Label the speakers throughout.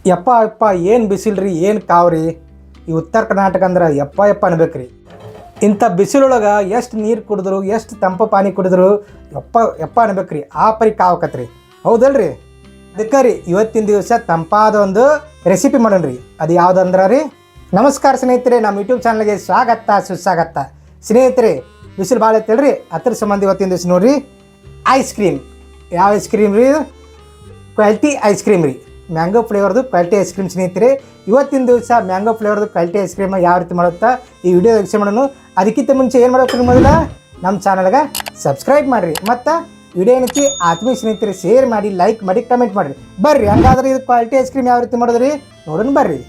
Speaker 1: ಯಪ್ಪ ಯಪ್ಪ ಏನು ಬಿಸಿಲ್ರಿ ಏನು ಕಾವ್ರಿ. ಈ ಉತ್ತರ ಕರ್ನಾಟಕ ಅಂದ್ರೆ ಯಪ್ಪ ಯಪ್ಪ ಅನ್ಬೇಕ್ರಿ. ಇಂಥ ಬಿಸಿಲೊಳಗೆ ಎಷ್ಟು ನೀರು ಕುಡಿದ್ರು ಎಷ್ಟು ತಂಪು ಪಾನಿ ಕುಡಿದ್ರು ಯಪ್ಪ ಯಪ್ಪ ಅನ್ಬೇಕ್ರಿ. ಆ ಪರಿ ಕಾವಕತ್ರಿ, ಹೌದಲ್ರಿ? ಅದಕ್ಕೆ ರೀ ಇವತ್ತಿನ ದಿವಸ ತಂಪಾದ ಒಂದು ರೆಸಿಪಿ ಮಾಡೋಣ್ರಿ. ಅದು ಯಾವುದಂದ್ರೆ ರೀ, ನಮಸ್ಕಾರ ಸ್ನೇಹಿತರೆ, ನಮ್ಮ ಯೂಟ್ಯೂಬ್ ಚಾನಲ್ಗೆ ಸ್ವಾಗತ ಸುಸ್ವಾಗತ. ಸ್ನೇಹಿತರೆ, ಬಿಸಿಲು ಭಾಳ ಐತಲ್ರಿ, ಅದ್ರ ಸಂಬಂಧ ಇವತ್ತಿನ ದಿವಸ ನೋಡ್ರಿ ಐಸ್ ಕ್ರೀಮ್. ಯಾವ ಐಸ್ ಕ್ರೀಮ್ ರೀ? ಕ್ವಾಲಿಟಿ ಐಸ್ ಕ್ರೀಮ್ ರೀ, ಮ್ಯಾಂಗೋ ಫ್ಲೇವರ್ದು ಕ್ವಾಲಿಟಿ ಐಸ್ ಕ್ರೀಮ್. ಸ್ನೇಹಿತರೆ, ಇವತ್ತಿನ ದಿವಸ ಮ್ಯಾಂಗೋ ಫ್ಲೇವರ್ದು ಕ್ವಾಲಿಟಿ ಐಸ್ ಕ್ರೀಮ್ ಯಾವ ರೀತಿ ಮಾಡುತ್ತಾ ಈ ವಿಡಿಯೋ ವೀಕ್ಷಣೆ ಮಾಡೋಣ. ಅದಕ್ಕಿಂತ ಮುಂಚೆ ಏನು ಮಾಡ್ಬೇಕು, ಮೊದಲ ನಮ್ಮ ಚಾನಲ್ಗೆ ಸಬ್ಸ್ಕ್ರೈಬ್ ಮಾಡಿರಿ, ಮತ್ತು ವಿಡಿಯೋ ಏನೈತಿ ಆತ್ಮೀಯ ಸ್ನೇಹಿತರೆ ಶೇರ್ ಮಾಡಿ, ಲೈಕ್ ಮಾಡಿ, ಕಮೆಂಟ್ ಮಾಡಿರಿ. ಬರ್ರಿ, ಹಂಗಾದ್ರೆ ಇದು ಕ್ವಾಲಿಟಿ ಐಸ್ ಕ್ರೀಮ್ ಯಾವ ರೀತಿ ಮಾಡೋದ್ರಿ ನೋಡೋಣ ಬರ್ರಿ.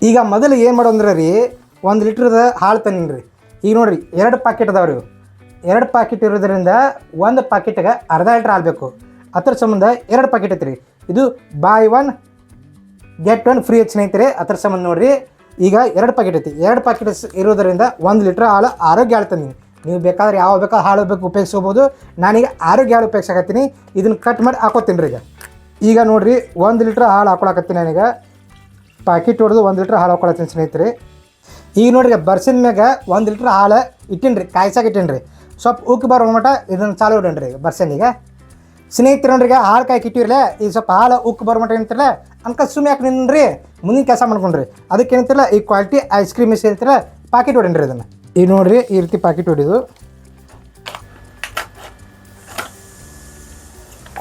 Speaker 1: ಈಗ ಮೊದಲು ಏನು ಮಾಡೋಂದ್ರೆ ರೀ, 1 ಲೀಟ್ರದ ಹಾಲು ತನ್ನಿರಿ. ಈಗ ನೋಡಿರಿ, 2 ಪ್ಯಾಕೆಟ್ ಅದಾವ್ರಿ. 2 ಪ್ಯಾಕೆಟ್ ಇರೋದ್ರಿಂದ 1 ಪ್ಯಾಕೆಟ್ಗೆ ಅರ್ಧ ಲೀಟ್ರ್ ಹಾಲು ಬೇಕು. ಅದ್ರ ಸಂಬಂಧ 2 ಪ್ಯಾಕೆಟ್ ಐತ್ರಿ. ಇದು ಬೈ 1 ಗೆಟ್ 1 ಫ್ರೀ ಐತೆ ಸ್ನೇಹಿತರೆ. ಅದ್ರ ಸಂಬಂಧ ನೋಡಿರಿ, ಈಗ 2 ಪ್ಯಾಕೆಟ್ ಐತಿ. 2 ಪ್ಯಾಕೆಟ್ ಇರೋದರಿಂದ 1 ಲೀಟ್ರ್ ಹಾಲು ಆರೋಗ್ಯ ಹಾಲು ತಂದೀನಿ. ನೀವು ಬೇಕಾದ್ರೆ ಯಾವ ಬೇಕಾದ್ರೆ ಹಾಲು ಬೇಕು ಉಪಯೋಗಿಸ್ಕೋಬೋದು. ನಾನೀಗ ಆರೋಗ್ಯ ಹಾಲು ಉಪಯೋಗಿಸಾಕತ್ತೀನಿ. ಇದನ್ನು ಕಟ್ ಮಾಡಿ ಹಾಕೋತೀನಿ ರೀ. ಈಗ ನೋಡಿರಿ, 1 ಲೀಟ್ರ್ ಹಾಲು ಹಾಕೊಳಕತ್ತೀನಿ. ನಾನೀಗ ಪ್ಯಾಕೆಟ್ ಹೊಡೆದು 1 ಲೀಟ್ರ್ ಹಾಲು ಹಾಕೊಳತ್ತೀನಿ ಸ್ನೇಹಿತರೆ. ಈಗ ನೋಡ್ರಿ, ಬರ್ಸಿನ ಮ್ಯಾಗ 1 ಲೀಟ್ರ್ ಹಾಲು ಇಟ್ಟೀನಿ ರೀ, ಕಾಯ್ಸಾಕ ಇಟ್ಟೀನಿ ರೀ. ಸ್ವಲ್ಪ ಉಕ್ಕಿ ಬರೋ ಮಟ ಇದನ್ನು ಚಾಲು ಇಡೋಣ್ರಿ ಬರ್ಸನಿಗೆ. ಸ್ನೇಹಿತರೆ ನೋಡ್ರಿ, ಹಾಲು ಕಾಯ್ಕೆ ಇಟ್ಟಿರಲ್ಲ, ಈಗ ಸ್ವಲ್ಪ ಹಾಲು ಉಕ್ಕಿ ಬರೋ ಮಟ ಏನಂತಿರಲ್ಲ ಅನ್ಕ ಸುಮ್ಮನೆ ಯಾಕೆ ನಿನ್ರಿ ಮುಂದಿನ ಕೆಲಸ ಮಾಡ್ಕೊಂಡ್ರಿ. ಅದಕ್ಕೆ ಏನಂತಿರಲ್ಲ, ಈ ಕ್ವಾಲಿಟಿ ಐಸ್ ಕ್ರೀಮ್ ಮಿಕ್ಸ್ ಏನಂತಿರಲ್ಲ ಪ್ಯಾಕೆಟ್ ಹೊಡೀನಿ ಇದನ್ನು. ಈಗ ನೋಡಿರಿ, ಈ ರೀತಿ ಪ್ಯಾಕೆಟ್ ಹೊಡಿದು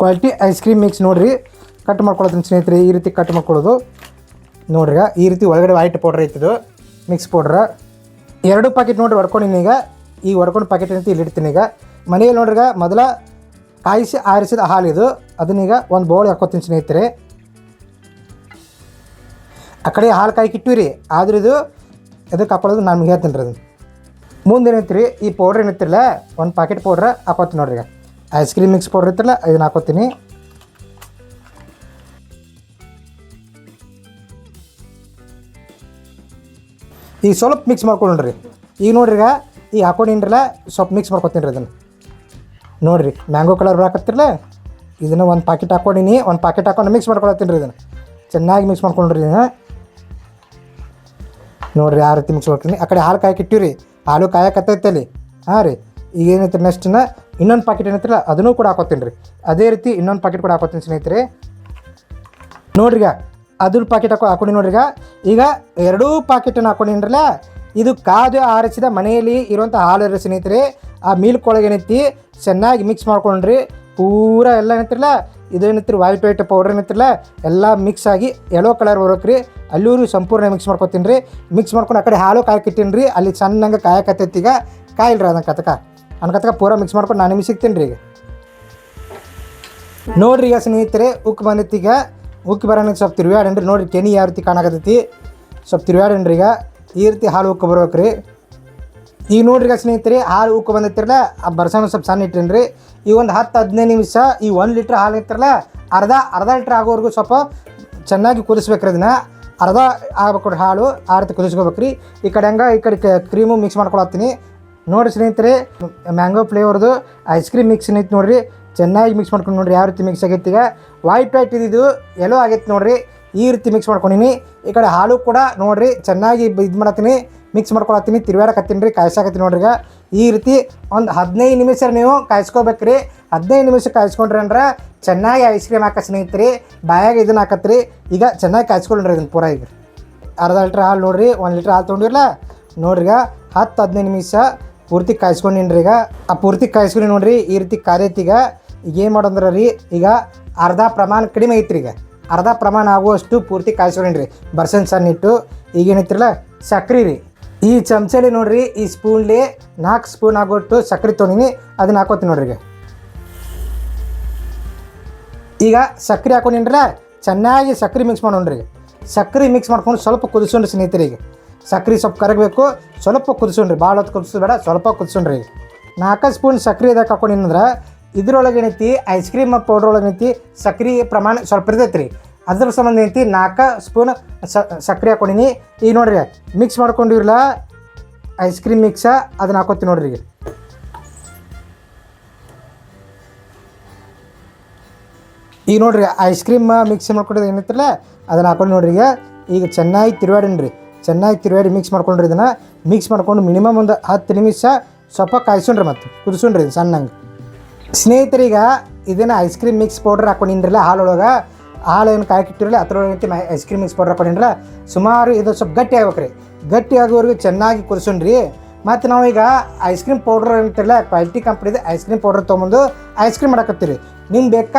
Speaker 1: ಕ್ವಾಲಿಟಿ ಐಸ್ ಕ್ರೀಮ್ ಮಿಕ್ಸ್ ನೋಡಿರಿ ಕಟ್ ಮಾಡ್ಕೊಳತ್ತೀನಿ ಸ್ನೇಹಿತರೆ. ಈ ರೀತಿ ಕಟ್ ಮಾಡ್ಕೊಳ್ಳೋದು ನೋಡ್ರಿ. ಈ ರೀತಿ ಒಳಗಡೆ ವೈಟ್ ಪೌಡ್ರ್ ಐತಿದು ಮಿಕ್ಸ್ ಪೌಡ್ರ. 2 ಪ್ಯಾಕೆಟ್ ನೋಡ್ರಿ ಹೊಡ್ಕೊಂಡಿನಿ. ಈಗ ಹೊಡ್ಕೊಂಡು ಪ್ಯಾಕೆಟ್ ಏನಂತ ಇಲ್ಲಿ ಇಡ್ತೀನಿ. ಈಗ ಮನೆಯಲ್ಲಿ ನೋಡ್ರಿ, ಮೊದಲ ಕಾಯಿಸಿ ಆರಿಸಿದ ಹಾಲಿದು ಅದನ್ನೀಗ ಒಂದು ಬೌಲ್ ಹಾಕೋತೀನಿ ಸ್ನೇಹಿತರೆ. ಆ ಕಡೆ ಹಾಲು ಕಾಯ್ಕೆ ಇಟ್ಟಿರಿ, ಆದ್ರೆ ಇದು ಎದಕ್ಕೆ ಹಾಕೊಳ್ಳೋದು ನಾನು ಹೇಳ್ತೀನಿ ರೀ. ಅದನ್ನು ಮುಂದೆ ಏನೈತ್ರಿ, ಈ ಪೌಡ್ರ್ ಏನೈತಿರಲ್ಲ 1 ಪ್ಯಾಕೆಟ್ ಪೌಡ್ರ್ ಹಾಕೋತೀನಿ ನೋಡ್ರಿ. ಈಗ ಐಸ್ ಕ್ರೀಮ್ ಮಿಕ್ಸ್ ಪೌಡ್ರ್ ಇರ್ತಿರಲ್ಲ ಇದನ್ನು ಹಾಕೋತೀನಿ. ಈಗ ಸ್ವಲ್ಪ ಮಿಕ್ಸ್ ಮಾಡ್ಕೊಂಡ್ರಿ. ಈಗ ನೋಡ್ರಿ, ಈಗ ಹಾಕೊಂಡಿನ್ರಲ್ಲ ಸ್ವಲ್ಪ ಮಿಕ್ಸ್ ಮಾಡ್ಕೊತೀನಿ ರೀ. ಅದನ್ನು ನೋಡಿರಿ, ಮ್ಯಾಂಗೋ ಕಲರ್ ಬರಾಕತ್ತಿರಲ್ಲ, ಇದನ್ನು 1 ಪ್ಯಾಕೆಟ್ ಹಾಕೊಂಡಿನಿ. 1 ಪ್ಯಾಕೆಟ್ ಹಾಕೊಂಡು ಮಿಕ್ಸ್ ಮಾಡ್ಕೊಳತ್ತೀನಿ ರೀ. ಇದನ್ನು ಚೆನ್ನಾಗಿ ಮಿಕ್ಸ್ ಮಾಡ್ಕೊಂಡ್ರಿ. ನೋಡಿರಿ, ಯಾವ ರೀತಿ ಮಿಕ್ಸ್ ಮಾಡ್ತೀನಿ. ಆ ಕಡೆ ಹಾಲು ಕಾಯಕ್ಕೆ ಇಟ್ಟಿರಿ, ಹಾಲು ಕಾಯಕತ್ತೈತಲ್ಲಿ. ಹಾಂ ರೀ, ಈಗ ಏನೈತೆ ನೆಕ್ಸ್ಟ್ನ ಇನ್ನೊಂದು ಪ್ಯಾಕೆಟ್ ಏನೈತಿಲ್ಲ ಅದನ್ನು ಕೂಡ ಹಾಕೋತೀನಿ ರೀ. ಅದೇ ರೀತಿ ಇನ್ನೊಂದು ಪ್ಯಾಕೆಟ್ ಕೂಡ ಹಾಕೋತೀನಿ ಸ್ನೇಹಿತರೆ. ನೋಡ್ರಿ, ಅದ್ರ ಪ್ಯಾಕೆಟ್ ಹಾಕೊಂಡು ನೋಡ್ರಿ. ಈಗ 2 ಪ್ಯಾಕೆಟನ್ನು ಹಾಕೊಂಡಿನ್ರಲ್ಲ, ಇದು ಕಾದು ಆರಿಸಿದ ಮನೆಯಲ್ಲಿ ಇರುವಂಥ ಹಾಲು ಇರೋ ಸ್ನೇಹಿತರೆ. ಆ ಮಿಲ್ಕ್ ಒಳಗೆ ಏನೈತಿ ಚೆನ್ನಾಗಿ ಮಿಕ್ಸ್ ಮಾಡ್ಕೊಂಡ್ರಿ. ಪೂರ ಎಲ್ಲ ಏನೈತಿರಲ್ಲ, ಇದು ಏನೈತಿ ವೈಟ್ ಪೌಡ್ರ್ ಏನೈತಿರಲ್ಲ ಎಲ್ಲ ಮಿಕ್ಸ್ ಆಗಿ ಯೆಲ್ಲೋ ಕಲರ್ ಬರೋಕ್ರಿ. ಅಲ್ಲೂ ಸಂಪೂರ್ಣ ಮಿಕ್ಸ್ ಮಾಡ್ಕೊತೀನಿ ರೀ. ಮಿಕ್ಸ್ ಮಾಡ್ಕೊಂಡು ಆ ಕಡೆ ಹಾಲು ಕಾಯಕ್ಕಿಟ್ಟೀನಿ ರೀ. ಅಲ್ಲಿ ಸಣ್ಣಂಗೆ ಕಾಯಕತ್ತೈತಿ. ಈಗ ಕಾಯಿಲ್ರಿ ಅನ್ಕತಕ ಪೂರ ಮಿಕ್ಸ್ ಮಾಡ್ಕೊಂಡು ನಾನು ನಿಮಗೆ ಸಿಗ್ತೀನಿ ರೀ. ಈಗ ನೋಡ್ರಿ, ಈಗ ಸ್ನೇಹಿತರೆ ಉಕ್ಕಿ ಬಂದೈತಿ. ಈಗ ಉಕ್ಕಿ ಬರೋಣ ಸ್ವಲ್ಪ ತಿರುವಾಡೇನ್ರಿ. ನೋಡಿರಿ, ಕೆನಿ ಯಾವ ರೀತಿ ಕಾಣಕತ್ತೈತಿ, ಸ್ವಲ್ಪ ತಿರುವಾಡೇನ್ರಿ. ಈಗ ಈ ರೀತಿ ಹಾಲು ಉಕ್ಕಿ ಬರ್ಬೇಕ್ರಿ. ಈಗ ನೋಡ್ರಿ ಸ್ನೇಹಿತರೆ, ಹಾಲು ಉಕ್ಕಿ ಬಂದೈತಿರಲ್ಲ, ಆ ಬರ್ಸೋಣ ಸ್ವಲ್ಪ ಸಣ್ಣ ಇಟ್ಟೇನಿ ರೀ. ಈ ಒಂದು 10-15 ನಿಮಿಷ ಈ 1 ಲೀಟ್ರ್ ಹಾಲು ಐತಿರಲ್ಲ ಅರ್ಧ ಲೀಟ್ರ್ ಆಗೋವರೆಗೂ ಸ್ವಲ್ಪ ಚೆನ್ನಾಗಿ ಕುದಿಸ್ಬೇಕ್ರಿ. ಅದನ್ನ ಅರ್ಧ ಆಗ್ಬೇಕು ಹಾಲು, ಆ ರೀತಿ ಕುದಿಸ್ಕೋಬೇಕ್ರಿ. ಈ ಕಡೆ ಈ ಕಡೆ ಕ್ರೀಮು ಮಿಕ್ಸ್ ಮಾಡ್ಕೊಳತ್ತೀನಿ. ನೋಡಿರಿ ಸ್ನೇಹಿತರೆ, ಮ್ಯಾಂಗೋ ಫ್ಲೇವರ್ದು ಐಸ್ ಕ್ರೀಮ್ ಮಿಕ್ಸ್ ಐತಿ ನೋಡಿರಿ. ಚೆನ್ನಾಗಿ ಮಿಕ್ಸ್ ಮಾಡ್ಕೊಂಡು ನೋಡಿರಿ ಯಾವ ರೀತಿ ಮಿಕ್ಸ್ ಆಗೈತಿ. ಈಗ ವೈಟ್ ಇದು ಎಲ್ಲೋ ಆಗೈತಿ ನೋಡಿರಿ. ಈ ರೀತಿ ಮಿಕ್ಸ್ ಮಾಡ್ಕೊಂಡಿನಿ. ಈ ಕಡೆ ಹಾಲು ಕೂಡ ನೋಡಿರಿ ಚೆನ್ನಾಗಿ ಇದು ಮಾಡತ್ತೀನಿ, ಮಿಕ್ಸ್ ಮಾಡ್ಕೊಳತ್ತೀನಿ, ತಿರುವಾಡಕತ್ತೀನಿ ರೀ, ಕಾಯಿಸಾಕತ್ತೀನಿ ನೋಡ್ರಿ. ಈಗ ಈ ರೀತಿ ಒಂದು 15 ನಿಮಿಷ ನೀವು ಕಾಯಿಸ್ಕೋಬೇಕ್ರಿ. 15 ನಿಮಿಷ ಕಾಯಿಸ್ಕೊಂಡ್ರಿ ಅಂದ್ರೆ ಚೆನ್ನಾಗಿ ಐಸ್ ಕ್ರೀಮ್ ಹಾಕ ಸ್ನೇಹಿತರೆ. ಬಾಯಾಗ ಇದನ್ನು ಹಾಕತ್ರಿ. ಈಗ ಚೆನ್ನಾಗಿ ಕಾಯಿಸ್ಕೊಂಡ್ರಿ ಇದನ್ನು ಪೂರ. ಈಗ ಅರ್ಧ ಲೀಟ್ರ್ ಹಾಲು ನೋಡಿರಿ, 1 ಲೀಟ್ರ್ ಹಾಲು ತೊಗೊಂಡಿರಲ್ಲ ನೋಡ್ರಿ. ಈಗ 10-15 ನಿಮಿಷ ಪೂರ್ತಿ ಕಾಯಿಸ್ಕೊಂಡಿನ್ರಿ. ಈಗ ಆ ಪೂರ್ತಿ ಕಾಯಿಸ್ಕೊಂಡು ನೋಡಿರಿ ಈ ರೀತಿ ಕಾರ್ಯೈತಿ. ಈಗ ಏನು ಮಾಡೋಂದ್ರೆ ರೀ, ಈಗ ಅರ್ಧ ಪ್ರಮಾಣ ಕಡಿಮೆ ಐತ್ರಿ. ಈಗ ಅರ್ಧ ಪ್ರಮಾಣ ಆಗುವಷ್ಟು ಪೂರ್ತಿ ಕಾಯಿಸ್ಕೊಂಡ್ರಿ ಬರ್ಸನ್ ಸಣ್ಣ ಇಟ್ಟು. ಈಗ ಏನೈತಿರಲ್ಲ ಸಕ್ರೆ ರೀ, ಈ ಚಮಚಲಿ ನೋಡಿರಿ, ಈ ಸ್ಪೂನ್ಲಿ 4 ಸ್ಪೂನ್ ಆಗೋಟ್ಟು ಸಕ್ರೆ ತೊಗೊಂಡಿನಿ, ಅದನ್ನ ಹಾಕೋತೀನಿ ನೋಡ್ರಿ. ಈಗ ಸಕ್ರೆ ಹಾಕೊಂಡಿನ್ರಲ್ಲ, ಚೆನ್ನಾಗಿ ಸಕ್ರೆ ಮಿಕ್ಸ್ ಮಾಡೋಣ್ರಿ. ಸಕ್ರೆ ಮಿಕ್ಸ್ ಮಾಡ್ಕೊಂಡು ಸ್ವಲ್ಪ ಕುದಿಸೋಣ್ರಿ ಸ್ನೇಹಿತರೆ. ಈಗ ಸಕ್ರೆ ಸ್ವಲ್ಪ ಕರಗಬೇಕು, ಸ್ವಲ್ಪ ಕುದಿಸೋಣ್ರಿ, ಭಾಳ ಹೊತ್ತು ಕುದಿಸೋಬೇಡ, ಸ್ವಲ್ಪ ಕುದಿಸೋಣ್ರಿ. 4 ಸ್ಪೂನ್ ಸಕ್ರೆ ಇದಕ್ಕೆ ಹಾಕೊಂಡಿನಂದ್ರೆ ಇದ್ರೊಳಗೆ ಏನೈತಿ ಐಸ್ ಕ್ರೀಮ್ ಪೌಡ್ರ್ ಒಳಗೆ ಏನೈತಿ ಸಕ್ರೆ ಪ್ರಮಾಣ ಸ್ವಲ್ಪ ಇರ್ತೈತೆ ರೀ. ಅದ್ರ ಸಂಬಂಧ ಏನೈತಿ 4 ಸ್ಪೂನ್ ಸಕ್ಕರೆ ಹಾಕೊಂಡಿನಿ. ಈಗ ನೋಡ್ರಿ ಮಿಕ್ಸ್ ಮಾಡ್ಕೊಂಡಿರಲ್ಲ ಐಸ್ ಕ್ರೀಮ್ ಮಿಕ್ಸ ಅದನ್ನ ಹಾಕೋತೀನಿ ನೋಡ್ರಿ. ಈಗ ನೋಡ್ರಿ ಐಸ್ ಕ್ರೀಮ್ ಮಿಕ್ಸ್ ಮಾಡ್ಕೊಂಡಿದ್ದು ಏನೈತಿರಲ್ಲ ಅದನ್ನು ಹಾಕೊಂಡು ನೋಡ್ರಿ. ಈಗ ಚೆನ್ನಾಗಿ ತಿರುವಾಡಿ ಮಿಕ್ಸ್ ಮಾಡ್ಕೊಂಡ್ರಿ. ಇದನ್ನು ಮಿಕ್ಸ್ ಮಾಡ್ಕೊಂಡು ಮಿನಿಮಮ್ ಒಂದು 10 ನಿಮಿಷ ಸ್ವಲ್ಪ ಕಾಯಿಸೋಣ್ರಿ, ಮತ್ತು ಕುದಿಸೋಣ್ರಿ ಸಣ್ಣಂಗೆ. ಸ್ನೇಹಿತರೀಗ ಇದನ್ನು ಐಸ್ ಕ್ರೀಮ್ ಮಿಕ್ಸ್ ಪೌಡ್ರ್ ಹಾಕೊಂಡಿನ್ರಲ್ಲ ಹಾಲೊಳಗೆ, ಹಾಲು ಏನು ಕಾಯ್ಕಿಟ್ಟಿರಲ್ಲ ಅದರೊಳಗೆ ಐಸ್ ಕ್ರೀಮ್ ಮಿಕ್ಸ್ ಪೌಡ್ರ್ ಹಾಕೊಂಡಿರಲ್ಲ ಸುಮಾರು ಇದು ಸ್ವಲ್ಪ ಗಟ್ಟಿ ಆಗ್ಬೇಕ್ರಿ. ಗಟ್ಟಿ ಆಗೋವರೆಗೂ ಚೆನ್ನಾಗಿ ಕುದಿಸೋಣ್ರಿ. ಮತ್ತು ನಾವೀಗ ಐಸ್ ಕ್ರೀಮ್ ಪೌಡ್ರ್ ಅಂತಿರಲ್ಲ ಕ್ವಾಲಿಟಿ ಕಂಪ್ನಿದು ಐಸ್ ಕ್ರೀಮ್ ಪೌಡ್ರ್ ತೊಗೊಂಬಂದು ಐಸ್ ಕ್ರೀಮ್ ಮಾಡಕತ್ತೀರಿ.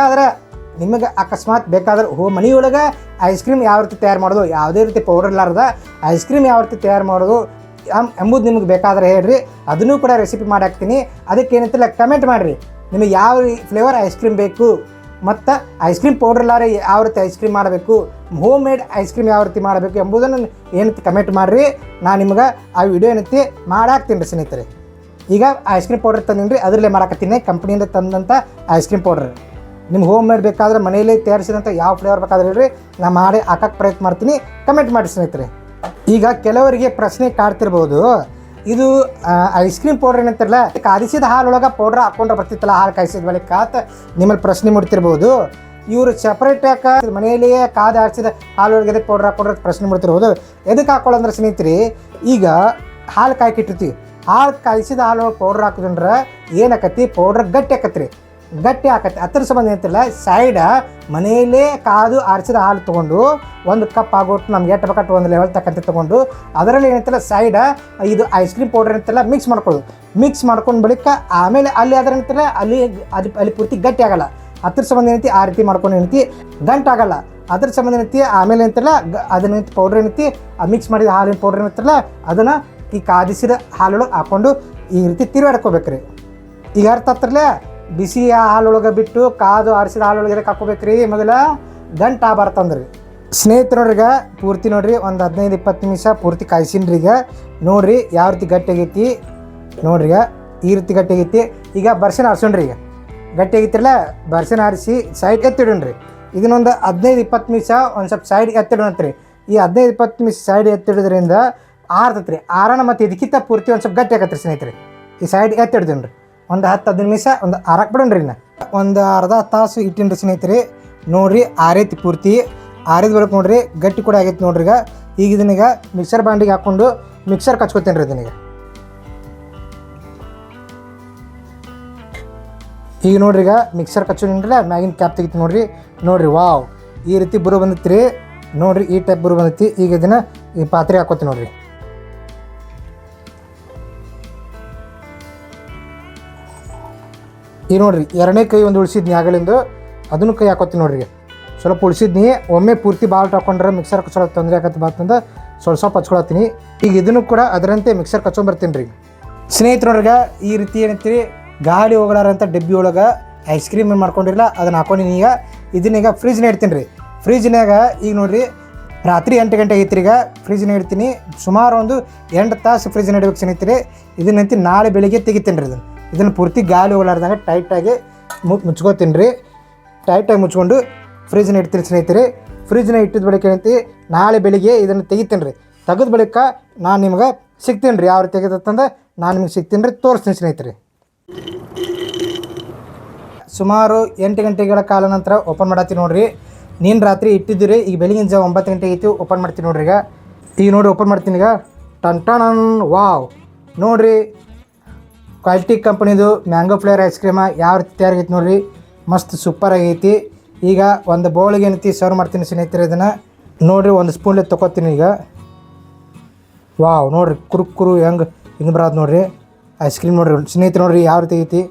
Speaker 1: ನಿಮಗೆ ಅಕಸ್ಮಾತ್ ಬೇಕಾದ್ರೆ ಮನೆಯೊಳಗೆ ಐಸ್ ಕ್ರೀಮ್ ಯಾವ ರೀತಿ ತಯಾರು ಮಾಡೋದು, ಯಾವುದೇ ರೀತಿ ಪೌಡರ್ ಇಲ್ಲಾರ್ದ ಐಸ್ ಕ್ರೀಮ್ ಯಾವ ರೀತಿ ತಯಾರು ಮಾಡೋದು ಎಂಬುದು ನಿಮ್ಗೆ ಬೇಕಾದ್ರೆ ಹೇಳ್ರಿ, ಅದನ್ನೂ ಕೂಡ ರೆಸಿಪಿ ಮಾಡಿ ಹಾಕ್ತೀನಿ. ಅದಕ್ಕೆ ಏನಂತಿಲ್ಲ ಕಮೆಂಟ್ ಮಾಡಿರಿ, ನಿಮಗೆ ಯಾವ ಫ್ಲೇವರ್ ಐಸ್ ಕ್ರೀಮ್ ಬೇಕು ಮತ್ತು ಐಸ್ ಕ್ರೀಮ್ ಪೌಡ್ರ್ ಇಲ್ಲಾರೆ ಯಾವ ರೀತಿ ಐಸ್ ಕ್ರೀಮ್ ಮಾಡಬೇಕು, ಹೋಮ್ ಮೇಡ್ ಐಸ್ ಕ್ರೀಮ್ ಯಾವ ರೀತಿ ಮಾಡಬೇಕು ಎಂಬುದನ್ನು ಏನಂತ ಕಮೆಂಟ್ ಮಾಡಿರಿ. ನಾನು ನಿಮ್ಗೆ ಆ ವಿಡಿಯೋ ಏನೈತಿ ಮಾಡಾಕ್ತೀನಿ ರೀ ಸ್ನೇಹಿತರೆ. ಈಗ ಐಸ್ ಕ್ರೀಮ್ ಪೌಡ್ರ್ ತಂದಿನಿ ರೀ, ಅದರಲ್ಲೇ ಮಾಡಾಕತ್ತೀನಿ ಕಂಪ್ನಿಯಿಂದ ತಂದಂಥ ಐಸ್ ಕ್ರೀಮ್ ಪೌಡ್ರ್. ನಿಮ್ಗೆ ಹೋಮ್ ಮೇಡ್ ಬೇಕಾದ್ರೆ ಮನೆಯಲ್ಲೇ ತಯಾರಿಸಿದಂಥ ಯಾವ ಫ್ಲೇವರ್ ಬೇಕಾದ್ರೆ ಹೇಳ್ರಿ, ನಾನು ಮಾಡಿ ಹಾಕಕ್ಕೆ ಪ್ರಯತ್ನ ಮಾಡ್ತೀನಿ. ಕಮೆಂಟ್ ಮಾಡಿ ಸ್ನೇಹಿತರೆ. ಈಗ ಕೆಲವರಿಗೆ ಪ್ರಶ್ನೆ ಕಾಡ್ತಿರ್ಬೋದು, ಇದು ಐಸ್ ಕ್ರೀಮ್ ಪೌಡ್ರ್ ಏನಂತಾರಲ್ಲ ಕಾದಿಸಿದ ಹಾಲೊಳಗೆ ಪೌಡ್ರ್ ಹಾಕೊಂಡ್ರೆ ಬರ್ತಿತ್ತಲ್ಲ ಹಾಲು ಕಾಯಿಸಿದ ಬಳಿಕ ಅಂತ ನಿಮ್ಮಲ್ಲಿ ಪ್ರಶ್ನೆ ಮೂಡ್ತಿರ್ಬೋದು. ಇವರು ಸಪ್ರೇಟ್ ಯಾಕೆ ಮನೆಯಲ್ಲಿಯೇ ಕಾದು ಆಡಿಸಿದ ಹಾಲೊಳಗೆ ಎದಕ್ಕೆ ಪೌಡ್ರ್ ಹಾಕೊಂಡ್ರೆ ಪ್ರಶ್ನೆ ಮೂಡ್ತಿರ್ಬೋದು. ಎದಕ್ಕೆ ಹಾಕೊಳ್ಳಂದ್ರೆ ಸ್ನೇಹಿತರೆ, ಈಗ ಹಾಲು ಕಾಯ್ಕಿಟ್ಟಿರ್ತೀವಿ, ಹಾಲು ಕಾಯಿಸಿದ ಹಾಲೊಳಗೆ ಪೌಡ್ರ್ ಹಾಕಿದ್ರೆ ಏನಾಕತಿ ಪೌಡ್ರ್ ಗಟ್ಟಿ ಆಕತಿ. ಅದ್ರ ಸಂಬಂಧ ಏನಂತಿಲ್ಲ ಸೈಡ ಮನೆಯಲ್ಲೇ ಕಾದು ಆರಿಸಿದ ಹಾಲು ತೊಗೊಂಡು 1 ಕಪ್ ಆಗೋಟ್ಟು ನಮ್ಗೆ ಎಷ್ಟು ಬೇಕಟ್ಟು 1 ಲೆವೆಲ್ ತಕ್ಕಂತೆ ತೊಗೊಂಡು ಅದರಲ್ಲಿ ಏನಂತಿಲ್ಲ ಸೈಡ ಇದು ಐಸ್ ಕ್ರೀಮ್ ಪೌಡ್ರ್ ಏನಂತಿಲ್ಲ ಮಿಕ್ಸ್ ಮಾಡ್ಕೊಂಡು ಬಳಿಕ ಆಮೇಲೆ ಅಲ್ಲಿ ಅದರ ಏನಂತಿಲ್ಲ ಅಲ್ಲಿ ಪೂರ್ತಿ ಗಟ್ಟಿ ಆಗಲ್ಲ. ಅದ್ರ ಸಂಬಂಧ ಏನೈತಿ ಆ ರೀತಿ ಮಾಡ್ಕೊಂಡು ಏನೈತಿ ಗಂಟಾಗಲ್ಲ. ಅದ್ರ ಸಂಬಂಧ ಏನೈತಿ ಆಮೇಲೆ ಏನಂತಿಲ್ಲ ಅದನ್ನ ಪೌಡ್ರ್ ಏನೈತಿ ಮಿಕ್ಸ್ ಮಾಡಿದ ಹಾಲಿನ ಪೌಡ್ರ್ ಏನಂತಿಲ್ಲ ಅದನ್ನು ಈ ಕಾದಿಸಿದ ಹಾಲೊಳಗೆ ಹಾಕ್ಕೊಂಡು ಈ ರೀತಿ ತಿರುವಾಡ್ಕೋಬೇಕ್ರಿ. ಈಗ ಅರ್ಥ ಹತ್ರಲ್ಲೇ ಬಿಸಿ ಹಾಲೊಳಗೆ ಬಿಟ್ಟು ಕಾದು ಆರಿಸಿದ ಹಾಲೊಳಗೆ ಎದಕ್ಕೆ ಹಾಕೋಬೇಕ್ರಿ, ಮೊದಲ ಗಂಟು ಆಗಬಾರ್ದಂದ್ರಿ. ಸ್ನೇಹಿತರು ನೋಡ್ರಿ ಪೂರ್ತಿ ನೋಡ್ರಿ ಒಂದು 15-20 ನಿಮಿಷ ಪೂರ್ತಿ ಕಾಯಿಸಿನ್ರಿ. ಈಗ ನೋಡ್ರಿ ಯಾವ ರೀತಿ ಗಟ್ಟಿ ಆಗೈತಿ ನೋಡ್ರಿ, ಈ ರೀತಿ ಗಟ್ಟಿ ಆಗೈತಿ. ಈಗ ಬರ್ಸಿನ ಆರಿಸೋಣ್ರಿ. ಈಗ ಗಟ್ಟಿ ಆಗೈತಿರಲ್ಲ ಬರ್ಸಿನ ಆರಿಸಿ ಸೈಡ್ ಎತ್ತಿಡೋಣ್ರಿ. ಇದನ್ನೊಂದು 15-20 ನಿಮಿಷ ಒಂದು ಸ್ವಲ್ಪ ಸೈಡ್ ಎತ್ತಿಡೋಣಂತ್ರಿ. ಈ 15-20 ನಿಮಿಷ ಸೈಡ್ ಎತ್ತಿಡೋದ್ರಿಂದ ಆರ್ತೈತ್ರಿ. ಆರೋಣ ಮತ್ತು ಇದಕ್ಕಿಂತ ಪೂರ್ತಿ ಒಂದು ಸ್ವಲ್ಪ ಗಟ್ಟಿ ಆಗತ್ರಿ ಸ್ನೇಹಿತರೆ. ಈ ಸೈಡ್ ಎತ್ತಿಡ್ತೀನಿ ಒಂದು 10-15 ನಿಮಿಷ ಒಂದು ಆರಕ್ಕೆ ಬಿಡೋಣ್ರಿ. ಒಂದು ಅರ್ಧ ತಾಸು ಇಟ್ಟಿನ್ರಿ ಸ್ನೇಹಿತರೆ. ನೋಡ್ರಿ ಆರೈತಿ ಪೂರ್ತಿ ಆರಿದ ಬಳಿಕ ನೋಡ್ರಿ ಗಟ್ಟಿ ಕೂಡ ಆಗೈತಿ ನೋಡ್ರಿ. ಈಗ ಇದನ್ನೀಗ ಮಿಕ್ಸರ್ ಬಾಂಡಿಗೆ ಹಾಕ್ಕೊಂಡು ಮಿಕ್ಸರ್ ಕಚ್ಕೋತೀನಿ ರೀ ಇದನ್ನೀಗ. ಈಗ ನೋಡ್ರಿ ಮಿಕ್ಸರ್ ಕಚ್ಚೋನಿನ್ರಲ್ಲ ಮ್ಯಾಗಿನ ಕ್ಯಾಪ್ ತೆಗಿತೀನಿ ನೋಡ್ರಿ ವಾವ್ ಈ ರೀತಿ ಬರೋ ಬಂದೈತಿ ರೀ. ನೋಡ್ರಿ ಈ ಟೈಪ್ ಬರೋ ಬಂದೈತಿ. ಈಗ ಇದನ್ನು ಈ ಪಾತ್ರೆ ಹಾಕೋತೀನಿ ನೋಡ್ರಿ. ಈಗ ನೋಡ್ರಿ ಎರಡನೇ ಕೈ ಒಂದು ಉಳಿಸಿದ್ನಿ ಆಗಲಿಂದು ಅದನ್ನು ಕೈ ಹಾಕೋತೀನಿ ನೋಡ್ರಿ. ಸ್ವಲ್ಪ ಉಳಿಸಿದ್ನಿ ಒಮ್ಮೆ ಪೂರ್ತಿ ಬಾಲ್ಟ್ ಹಾಕೊಂಡ್ರೆ ಮಿಕ್ಸರ್ ಕಚ್ಚೋ ತೊಂದರೆ ಆಗತ್ತೆ ಬಾತಂದ ಸ್ವಲ್ಪ ಹಚ್ಕೊಳತ್ತೀನಿ. ಈಗ ಇದನ್ನು ಕೂಡ ಅದರಂತೆ ಮಿಕ್ಸರ್ ಕಚ್ಕೊಂಬರ್ತೀನಿ ರೀ ಸ್ನೇಹಿತರು. ನೋಡ್ರಿ ಈ ರೀತಿ ಏನಂತೀರಿ ಗಾಳಿ ಹೋಗಲಾರಂಥ ಡಬ್ಬಿ ಒಳಗೆ ಐಸ್ ಕ್ರೀಮ್ ಏನು ಮಾಡ್ಕೊಂಡಿರಲ್ಲ ಅದನ್ನು ಹಾಕೊಂಡಿನಿ. ಈಗ ಇದನ್ನೀಗ ಫ್ರಿಜ್ನ ಇಡ್ತೀನಿ ರೀ. ಫ್ರಿಜ್ನಾಗ ಈಗ ನೋಡ್ರಿ ರಾತ್ರಿ 8 ಗಂಟೆ ಆಗೈತಿ. ಈಗ ಫ್ರಿಜ್ನ ಇಡ್ತೀನಿ ಸುಮಾರು ಒಂದು 8 ತಾಸು ಫ್ರಿಜ್ನ ಇಡಬೇಕು ಸ್ನೇಹಿತರೆ. ಇದನ್ನಂತಿ ನಾಳೆ ಬೆಳಿಗ್ಗೆ ತೆಗಿತೀನಿ ರೀ. ಇದನ್ನು ಪೂರ್ತಿ ಗಾಳಿ ಹೋಗ್ಲಾರ್ದಂಗೆ ಟೈಟಾಗಿ ಮುಚ್ಕೋತೀನಿ ರೀ. ಟೈಟಾಗಿ ಮುಚ್ಕೊಂಡು ಫ್ರಿಜ್ನ ಇಡ್ತೀನಿ ಸ್ನೇಹಿತರೆ. ಫ್ರಿಜ್ನ ಇಟ್ಟಿದ ಬಳಿಕ ಏನಂತಿ ನಾಳೆ ಬೆಳಿಗ್ಗೆ ಇದನ್ನು ತೆಗಿತೀನಿ ರೀ. ತೆಗೆದ ಬಳಿಕ ನಾನು ನಿಮ್ಗೆ ಸಿಗ್ತೀನಿ ರೀ. ಯಾವ ರೀತಿ ತೆಗೆದತ್ತಂದ್ರೆ ನಾನು ನಿಮ್ಗೆ ಸಿಗ್ತೀನಿ ರೀ, ತೋರಿಸ್ತೀನಿ ಸ್ನೇಹಿತರೆ. ಸುಮಾರು 8 ಗಂಟೆಗಳ ಕಾಲ ನಂತರ ಓಪನ್ ಮಾಡತ್ತೀನಿ ನೋಡ್ರಿ. ನೀನು ರಾತ್ರಿ ಇಟ್ಟಿದ್ದೀರಿ, ಈಗ ಬೆಳಗಿನ ಜಾವ 9 ಗಂಟೆ ಐತಿ. ಓಪನ್ ಮಾಡ್ತೀನಿ ನೋಡ್ರಿ. ಈಗ ನೋಡ್ರಿ ಓಪನ್ ಮಾಡ್ತೀನಿ. ಈಗ ಟನ್ ವಾವ್ ನೋಡ್ರಿ ಕ್ವಾಲಿಟಿ ಕಂಪ್ನಿದು ಮ್ಯಾಂಗೋ ಫ್ಲೇವರ್ ಐಸ್ ಕ್ರೀಮ ಯಾವ ರೀತಿ ತಯಾರಾಗೈತಿ ನೋಡ್ರಿ. ಮಸ್ತ್ ಸೂಪರ್ ಆಗೈತಿ. ಈಗ ಒಂದು ಬೌಲಿಗೆ ಏನೈತಿ ಸರ್ವ್ ಮಾಡ್ತೀನಿ ಸ್ನೇಹಿತರೆ. ಇದನ್ನು ನೋಡ್ರಿ ಒಂದು ಸ್ಪೂನ್ಲೆ ತೊಗೋತೀನಿ. ಈಗ ವಾವ್ ನೋಡ್ರಿ ಕುರುಕುರು ಹಿಂಗೆ ಬರೋದು ನೋಡ್ರಿ ಐಸ್ ಕ್ರೀಮ್ ನೋಡ್ರಿ ಸ್ನೇಹಿತರೆ. ನೋಡ್ರಿ ಯಾವ ರೀತಿ ಐತಿ.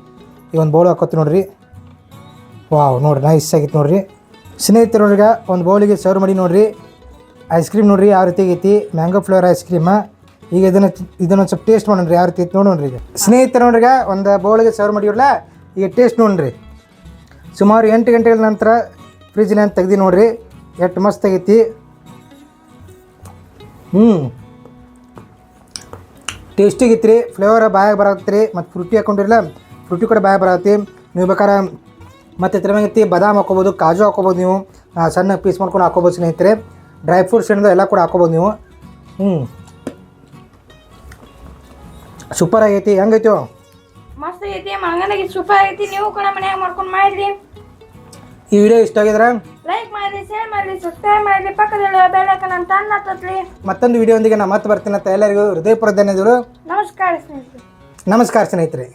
Speaker 1: ಈಗ ಒಂದು ಬೌಲ್ ಹಾಕೋತೀನಿ ನೋಡ್ರಿ. ವಾವ್ ನೋಡ್ರಿ ನೈಸ್ ಆಗಿತ್ತು ನೋಡ್ರಿ ಸ್ನೇಹಿತರೆ. ನೋಡ್ರಿ ಒಂದು ಬೌಲಿಗೆ ಸರ್ವ್ ಮಾಡಿ ನೋಡ್ರಿ ಐಸ್ ಕ್ರೀಮ್ ನೋಡ್ರಿ ಯಾವ ರೀತಿ ಆಗೈತಿ ಮ್ಯಾಂಗೋ ಫ್ಲೇವರ್ ಐಸ್ ಕ್ರೀಮ. ಈಗ ಇದನ್ನು ಸ್ವಲ್ಪ ಟೇಸ್ಟ್ ಮಾಡೋಣ್ರಿ ಯಾವ ರೀತಿ ಐತಿ ನೋಡೋಣ್ರಿ. ಈಗ ಸ್ನೇಹಿತರೆ ನೋಡ್ರಿ ಒಂದು ಬೌಲಿಗೆ ಸರ್ವ್ ಮಾಡಿರಲ್ಲ. ಈಗ ಟೇಸ್ಟ್ ನೋಡ್ರಿ. ಸುಮಾರು 8 ಗಂಟೆಗಳ ನಂತರ ಫ್ರಿಜ್ನ ತೆಗ್ದು ನೋಡ್ರಿ ಎಷ್ಟು ಮಸ್ತ್ ಆಗೈತಿ. ಟೇಸ್ಟಿಗಿತ್ತು ರೀ. ಫ್ಲೇವರ್ ಬಾಯಾಗಿ ಬರತ್ತೆ ರೀ. ಮತ್ತು ಫ್ರೂಟಿ ಹಾಕೊಂಡಿರಲ್ಲ ಫ್ರೂಟಿ ಕೂಡ ಬಾಯಾಗಿ ಬರತ್ತೆ. ನೀವು ಬೇಕಾದ್ರೆ ಮತ್ತು ಇದ್ರ ಮ್ಯಾಗೈತಿ ಬಾದಾಮ್ ಹಾಕೋಬೋದು, ಕಾಜು ಹಾಕೋಬೋದು, ನೀವು ಸಣ್ಣ ಪೀಸ್ ಮಾಡ್ಕೊಂಡು ಹಾಕೋಬೋದು ಸ್ನೇಹಿತರೆ. ಡ್ರೈ ಫ್ರೂಟ್ಸ್ ಏನಿದೆ ಎಲ್ಲ ಕೂಡ ಹಾಕೋಬೋದು ನೀವು. ಸೂಪರ್ ಆಗೈತಿ. ಹೆಂಗೈತಿ?
Speaker 2: ಮಸ್ತ್ ಐತಿ, ಮನಗಂಡಾಗಿ ಸೂಪರ್ ಐತಿ. ನೀವು ಕೂಡ ಮನ್ಯಾಗ ಮಾಡ್ಕೊಂಡು ಮಾಡಿರಿ.
Speaker 1: ಈ ವಿಡಿಯೋ ಇಷ್ಟ ಆಗಿದ್ರೆ
Speaker 2: ಲೈಕ್ ಮಾಡಿ, ಶೇರ್ ಮಾಡಿ, ಸಬ್ಸ್ಕ್ರೈಬ್ ಮಾಡಿ, ಪಕ್ಕದಲ್ಲಿರುವ ಬೆಲ್ ಐಕಾನ್ ಅಂತ ಹತ್ತತ್ರಿ.
Speaker 1: ಮತ್ತೊಂದು ವಿಡಿಯೋ ಒಂದಿಗೆ ನಾನು ಮತ್ತೆ ಬರ್ತೀನಿ ಅಂತ ಎಲ್ಲರಿಗೂ ಹೃದಯಪೂರ್ವಕ ಧನ್ಯವಾದಗಳು.
Speaker 2: ನಮಸ್ಕಾರ ಸ್ನೇಹಿತರೆ.
Speaker 1: ನಮಸ್ಕಾರ ಸ್ನೇಹಿತರೆ.